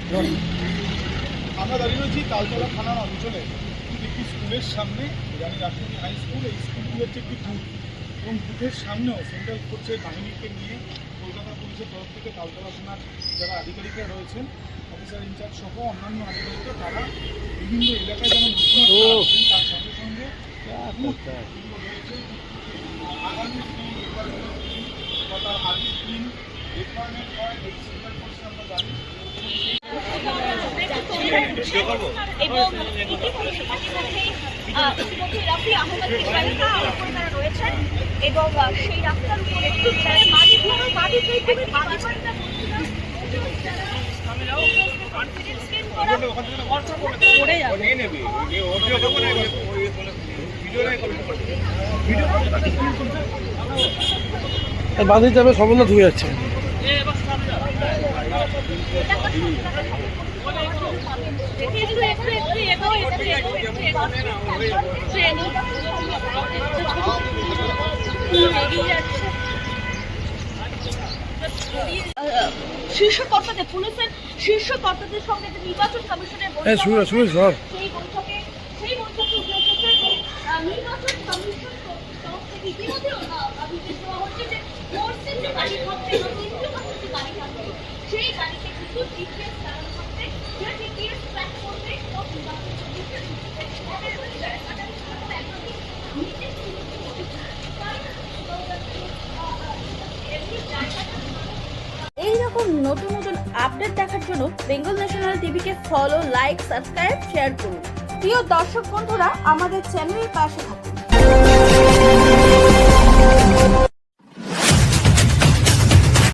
আমরা দাঁড়িয়ে রয়েছি তালতলা থানার অঞ্চলে একটি স্কুলের সামনে, জানি রাষ্ট্রপতি হাই স্কুল। এই স্কুলটি হচ্ছে একটি বুথ, এবং বুথের সামনেও সেন্ট্রাল কোর্টসের বাহিনীকে নিয়ে কলকাতা পুলিশের তরফ থেকে তালতলা থানার যারা আধিকারিকরা রয়েছেন, অফিসার ইনচার্জ সহ অন্যান্য আধিকারিকরা, তারা বিভিন্ন এলাকায় যেমন রয়েছেন, তার সঙ্গে সঙ্গে আগামী দিন বা তার আগের দিন রিকোয়ারমেন্ট হয় এই সেন্ট্রাল কোর্টসে আমরা জানি। এবং ইতিমধ্যে রাফি আহমেদ রয়েছেন, এবং সেই রাস্তার উপরে বাঁধে যাবে সম্বন্ধ ধুয়ে যাচ্ছে। শীর্ষ কর্তাদের, পুলিশের শীর্ষ কর্তাদের সঙ্গে যে নির্বাচন কমিশনের সেই বৈঠকে উঠে এসেছে যে নির্বাচন কমিশন তরফ থেকে ইতিমধ্যে নির্দেশ দেওয়া হচ্ছে যে ফোর্সের যে গাড়ি থাকবে এবং কেন্দ্রীয় বাহিনীর যে গাড়ি থাকবে, সেই গাড়িতে কিন্তু জিপিএস চালানো থাকবে, যে জিপিএস ট্র্যাক করবে ও নির্বাচন কমিশন এইরকম নতুন নতুন আপডেট দেখার জন্য বেঙ্গল ন্যাশনাল টিভিকে ফলো, লাইক, সাবস্ক্রাইব, শেয়ার করুন। প্রিয় দর্শক বন্ধুরা, আমাদের চ্যানেলের পাশে থাকুন।